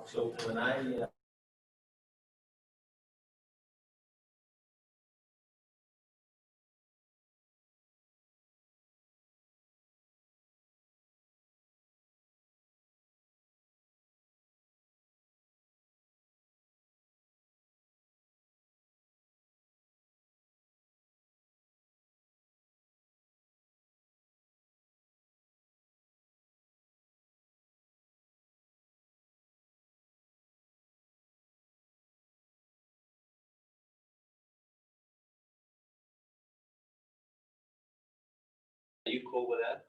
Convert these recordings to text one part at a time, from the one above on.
So when I Are you cool with that?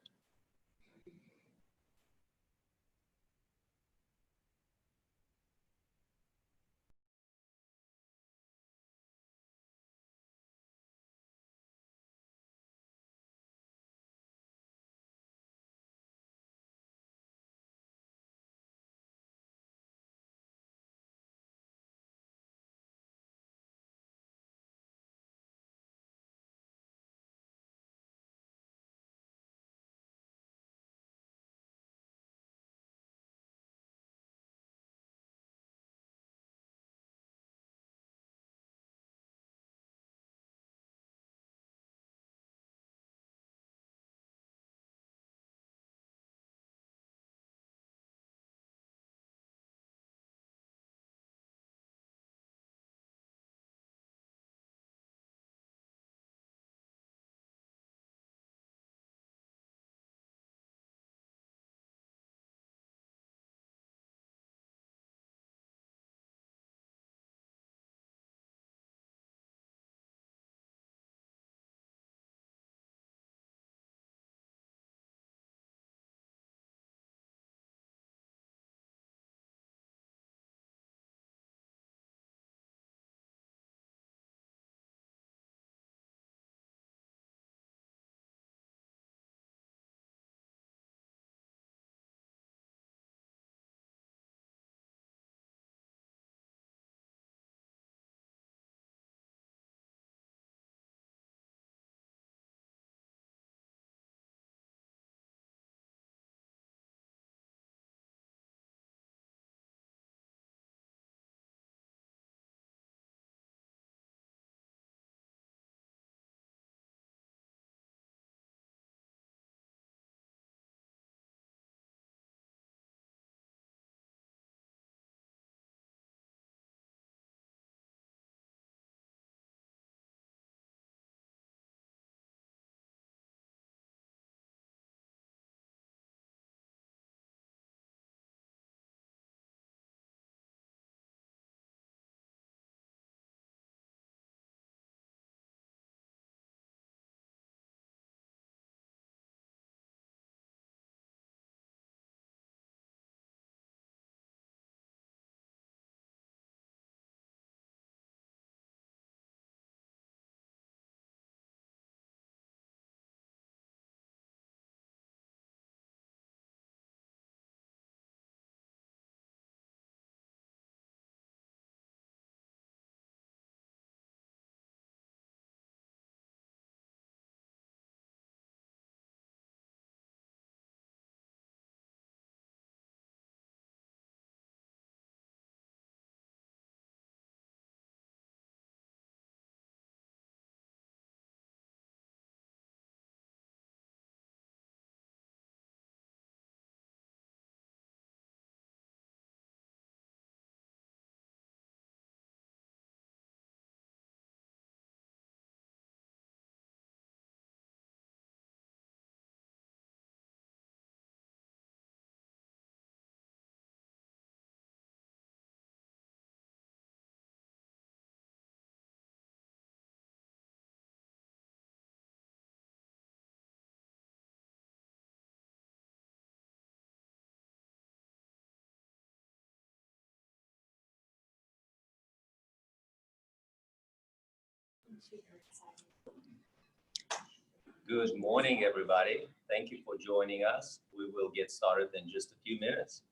Good morning, everybody. Thank you for joining us. We will get started in just a few minutes.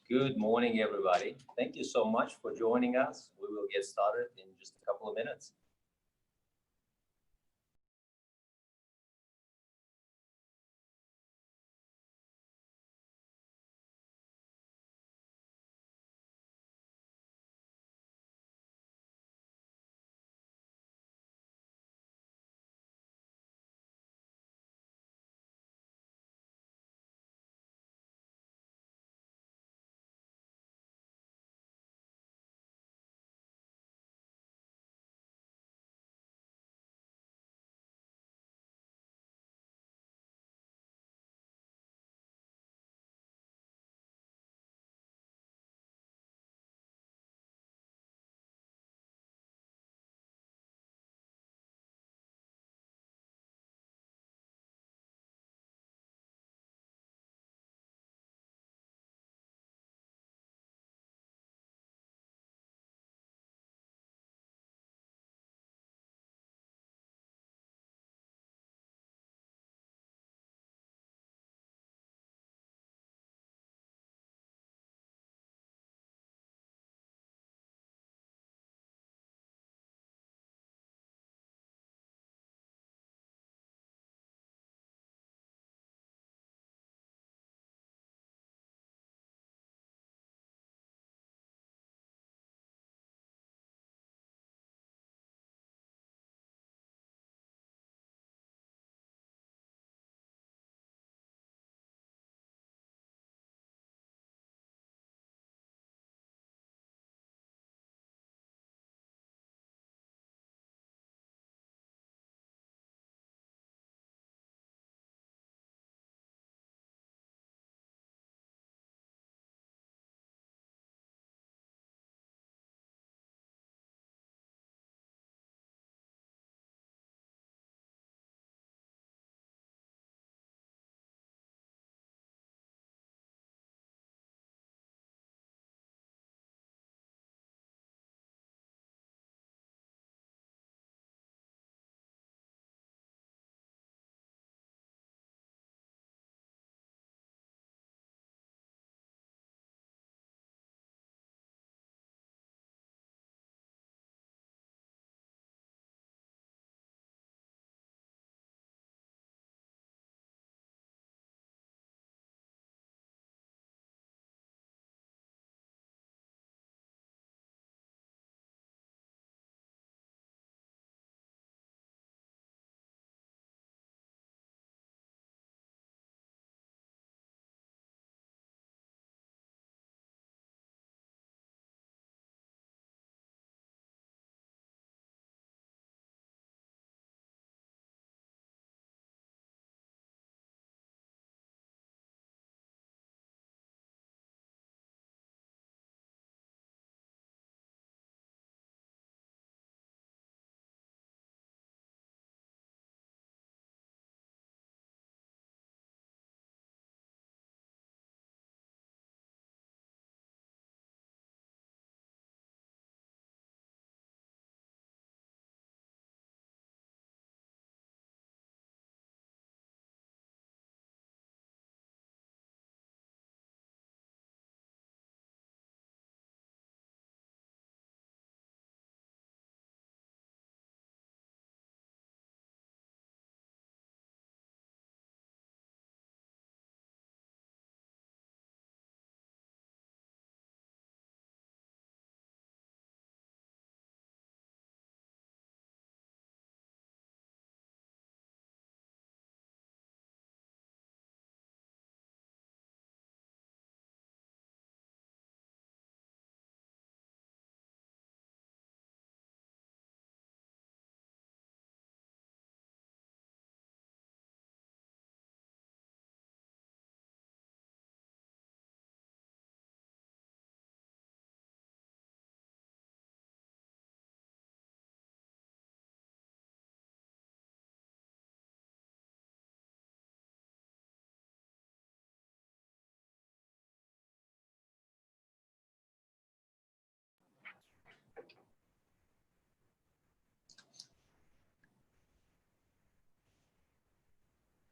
Good morning, everybody. Thank you so much for joining us. We will get started in just a couple of minutes.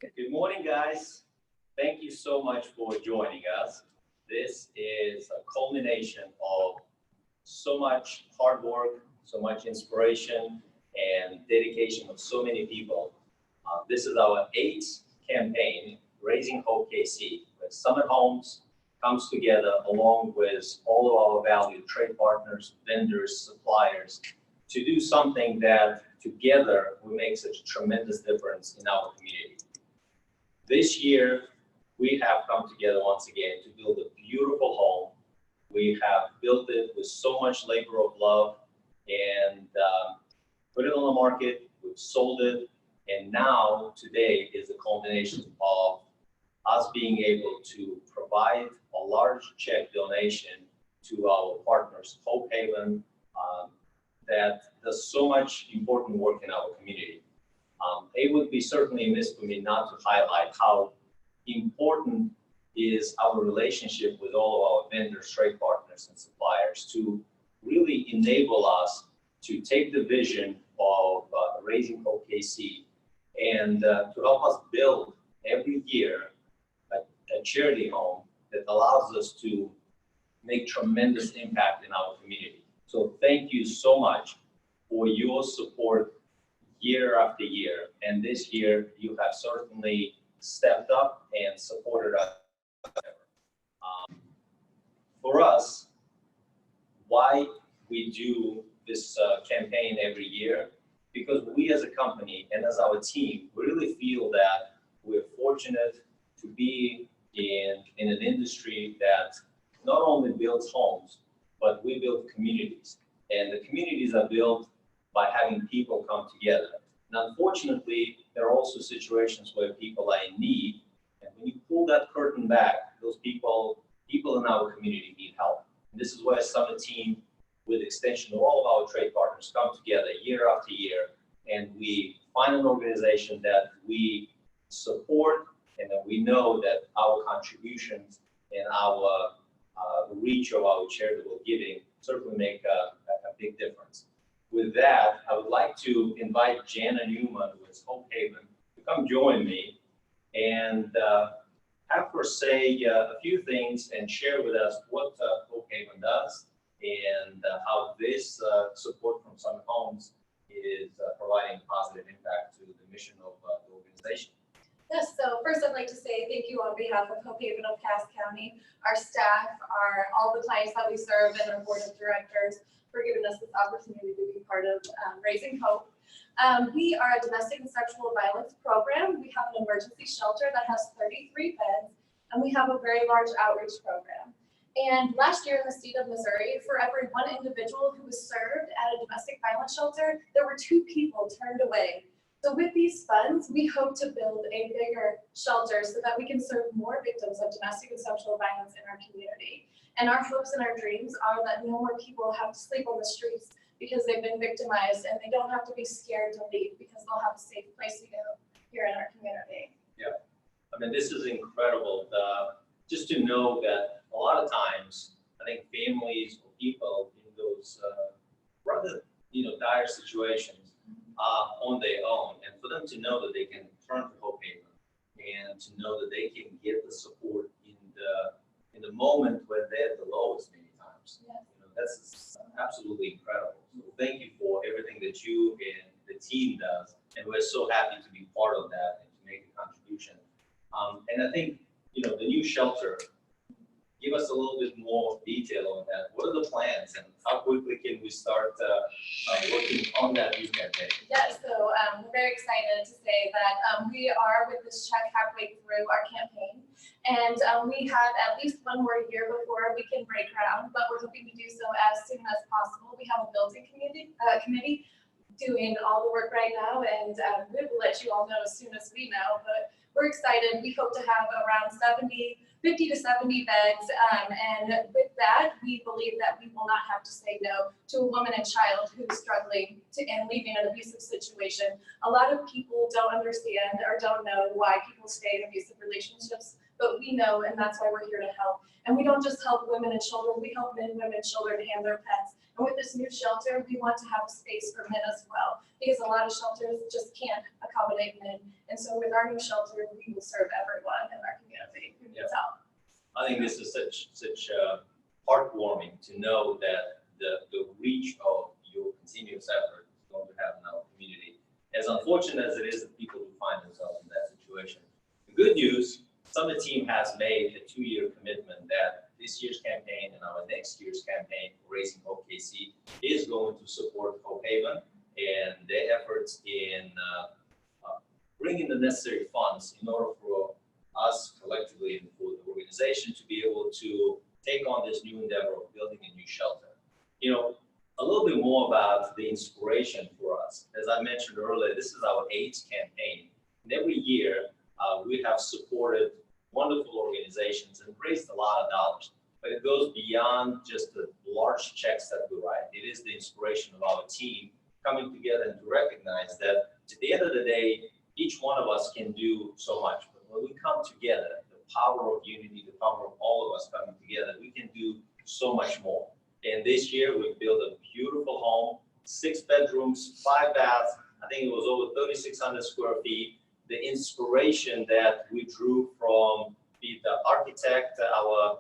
Good morning, guys. Thank you so much for joining us. This is a culmination of so much hard work, so much inspiration, and dedication of so many people. This is our 8th campaign, Raising Hope KC, where Summit Homes comes together along with all of our valued trade partners, vendors, suppliers, to do something that together will make such a tremendous difference in our community. This year, we have come together once again to build a beautiful home. We have built it with so much labor of love and put it on the market, we've sold it, and now today is the culmination of us being able to provide a large check donation to our partners, Hope Haven, that does so much important work in our community. It would be certainly amiss for me not to highlight how important is our relationship with all of our vendors, trade partners, and suppliers to really enable us to take the vision of Raising Hope KC and to help us build every year a charity home that allows us to make tremendous impact in our community. So thank you so much for your support year after year. And this year, you have certainly stepped up and supported us. For us, why we do this campaign every year, because we as a company and as our team, we really feel that we're fortunate to be in an industry that not only builds homes, but we build communities. And the communities are built by having people come together. And unfortunately, there are also situations where people are in need. And when you pull that curtain back, those people in our community need help. And this is where Summit team, with extension of all of our trade partners, come together year after year. And we find an organization that we support and that we know that our contributions and our reach of our charitable giving certainly make a big difference. With that, I would like to invite Jana Newman with Hope Haven to come join me and have her say a few things and share with us what Hope Haven does and how this support from Summit Homes is providing a positive impact to the mission of the organization. Yes, so first I'd like to say thank you on behalf of Hope Haven of Cass County, our staff, all the clients that we serve, and our board of directors for giving us this opportunity to be part of Raising Hope. We are a domestic and sexual violence program. We have an emergency shelter that has 33 beds, and we have a very large outreach program. And last year in the state of Missouri, for every one individual who was served at a domestic violence shelter, there were 2 people turned away. So with these funds, we hope to build a bigger shelter so that we can serve more victims of domestic and sexual violence in our community. And our hopes and our dreams are that no more people have to sleep on the streets because they've been victimized, and they don't have to be scared to leave because they'll have a safe place to go here in our community. Yeah, I mean, this is incredible. Just to know that a lot of times, I think families or people in those rather dire situations on their own, and for them to know that they can turn to Hope Haven and to know that they can get the support in the moment when they're at the lowest many times. Yeah. That's absolutely incredible. So thank you for everything that you and the team does, and we're so happy to be part of that and to make a contribution. And I think the new shelter. Give us a little bit more detail on that. What are the plans and how quickly can we start working on that new campaign? Yes, so we're very excited to say that we are with this check halfway through our campaign. And we have at least one more year before we can break ground, but we're hoping to do so as soon as possible. We have a building committee doing all the work right now, and we will let you all know as soon as we know. But we're excited. We hope to have around 50 to 70 beds, and with that, we believe that we will not have to say no to a woman and child who's struggling and leaving an abusive situation. A lot of people don't understand or don't know why people stay in abusive relationships, but we know, and that's why we're here to help. And we don't just help women and children, we help men, women, children and their pets. And with this new shelter, we want to have a space for men as well, because a lot of shelters just can't accommodate men. And so with our new shelter, we will serve everyone in our community who needs help. I think this is such heartwarming to know that the reach of your continuous effort is going to have in our community. As unfortunate as it is that people who find themselves in that situation. The good news, Summit team has made a 2-year commitment that this year's campaign and our next year's campaign, Raising Hope KC, is going to support Hope Haven and their efforts in bringing the necessary funds in order for us collectively and for the organization to be able to take on this new endeavor of building a new shelter. You know, a little bit more about the inspiration for us. As I mentioned earlier, this is our 8th campaign. And every year, we have supported wonderful organizations and raised a lot of dollars. But it goes beyond just the large checks that we write. It is the inspiration of our team coming together and to recognize that at the end of the day, each one of us can do so much. But when we come together, the power of unity, the power of all of us coming together, we can do so much more. And this year, we built a beautiful home, 6 bedrooms, 5 baths. I think it was over 3,600 square feet. The inspiration that we drew from the architect, our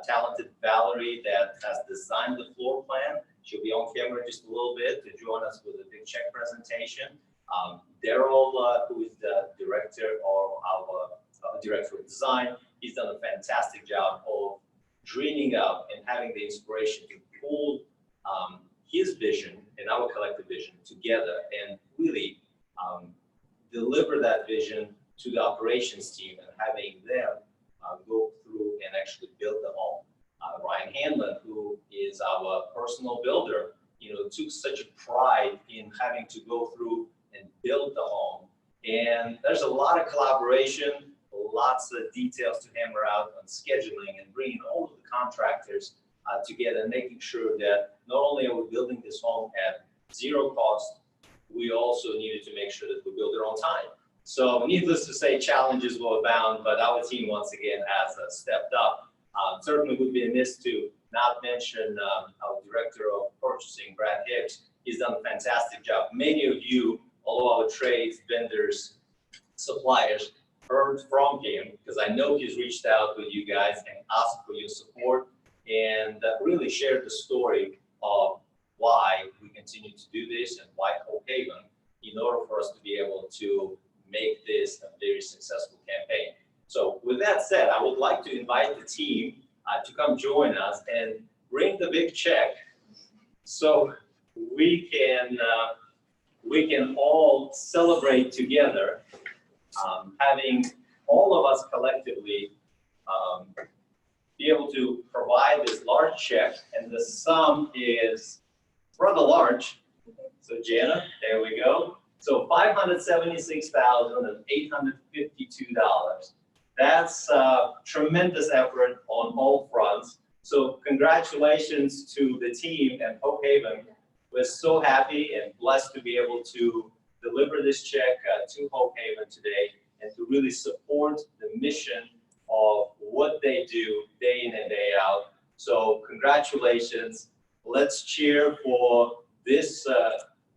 talented Valerie, that has designed the floor plan. She'll be on camera just a little bit to join us with a big check presentation. Daryl, who is the director of our director of design, he's done a fantastic job of dreaming up and having the inspiration to pull his vision and our collective vision together and really deliver that vision to the operations team and having them go through and actually build the home. Ryan Hanlon, who is our personal builder, you know, took such a pride in having to go through and build the home. And there's a lot of collaboration, lots of details to hammer out on scheduling and bringing all of the contractors together and making sure that not only are we building this home at 0 cost, we also needed to make sure that we build it on time. So needless to say, challenges will abound, but our team once again has stepped up. Certainly would be amiss to not mention our director of purchasing, Brad Hicks. He's done a fantastic job. Many of you, all of our trades, vendors, suppliers, heard from him because I know he's reached out with you guys and asked for your support and really shared the story of why we continue to do this and why Hope Haven, in order for us to be able to make this a very successful campaign. So with that said, I would like to invite the team to come join us and bring the big check so we can all celebrate together, having all of us collectively be able to provide this large check, and the sum is rather large. So Jana, there we go. So $576,852. That's tremendous effort on all fronts. So congratulations to the team at Hope Haven. We're so happy and blessed to be able to deliver this check to Hope Haven today and to really support the mission of what they do day in and day out. So congratulations. Let's cheer for this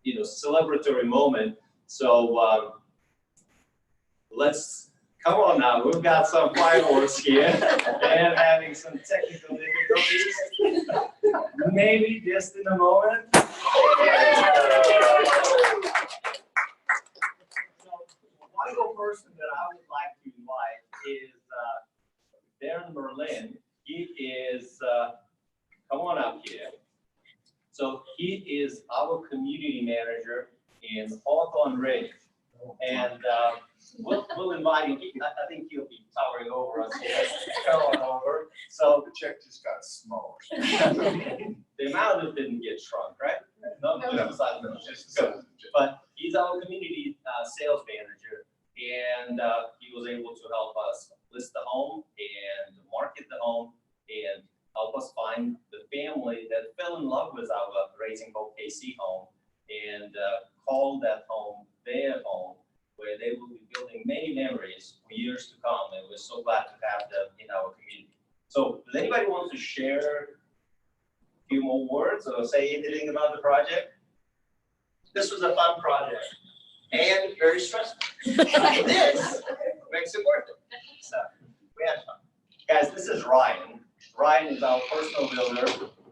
celebratory moment. So let's come on now. We've got some fireworks here and having some technical difficulties. Maybe just in a moment. One person that I would like to invite is Darren Merlin. He is, come on up here. So he is our community manager in Hawthorn Ridge. And we'll invite him. I think he'll be towering over us here. Come on over. So the check just got smaller. the amount of it didn't get shrunk, right? No. But he's our community sales manager, and he was able to help us list the home and market the home and help us find the family that fell in love with our Raising Hope KC home and call that home their home, where they will be building many memories for years to come, and we're so glad to have them in our community. So does anybody want to share a few more words or say anything about the project? This was a fun project and very stressful. This makes it worth it. So we had fun. Guys, this is Ryan. Ryan is our personal builder.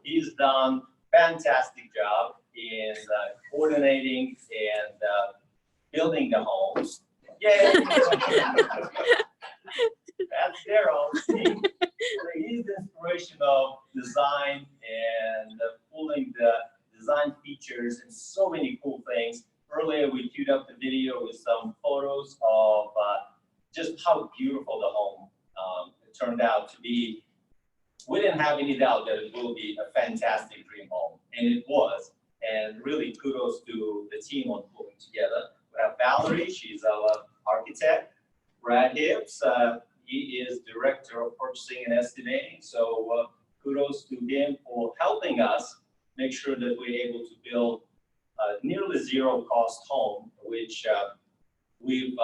He's done fantastic job in coordinating and building the homes. Yeah. That's Daryl. He's the inspiration of design and pulling the design features and so many cool things. Earlier, we queued up the video with some photos of just how beautiful the home turned out to be. We didn't have any doubt that it will be a fantastic dream home, and it was. And really kudos to the team on pulling together. We have Valerie, she's our architect. Brad Hibbs, he is Director of Purchasing and Estimating. So kudos to him for helping us make sure that we're able to build a nearly zero cost home, which we've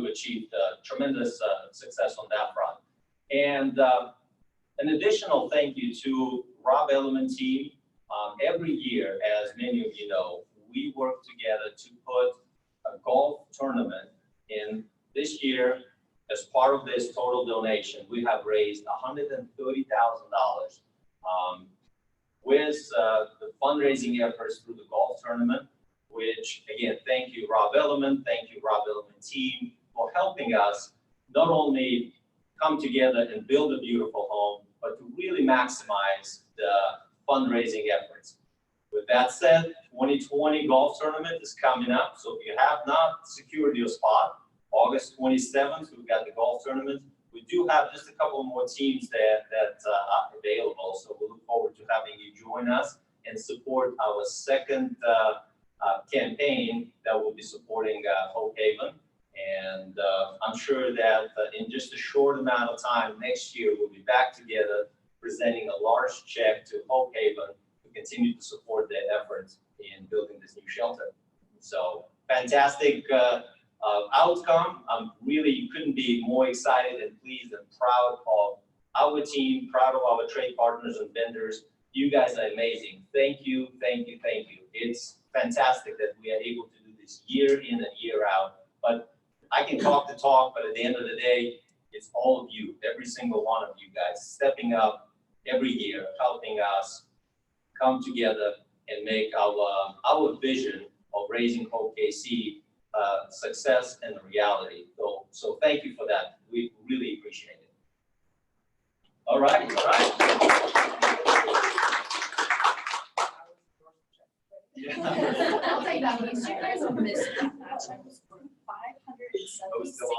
achieved tremendous success on that front. And an additional thank you to Rob Elliman team. Every year, as many of you know, we work together to put a golf tournament in. This year, as part of this total donation, we have raised $130,000 with the fundraising efforts through the golf tournament, which again, thank you, Rob Elliman, thank you, Rob Elliman team, for helping us not only come together and build a beautiful home, but to really maximize the fundraising efforts. With that said, 2020 golf tournament is coming up. So if you have not secured your spot, August 27th, we've got the golf tournament. We do have just a couple more teams that are available. So we look forward to having you join us and support our second campaign that will be supporting Hope Haven. And I'm sure that in just a short amount of time next year, we'll be back together presenting a large check to Hope Haven to continue to support their efforts in building this new shelter. So fantastic outcome. I'm really couldn't be more excited and pleased and proud of our team, proud of our trade partners and vendors. You guys are amazing. Thank you, thank you, thank you. It's fantastic that we are able to do this year in and year out. But I can talk the talk, but at the end of the day, it's all of you, every single one of you guys, stepping up every year, helping us come together and make our vision of raising Hope KC success and a reality. So thank you for that. We really appreciate it. All right, all right. Yeah. I'll take that one. You guys on this. I was still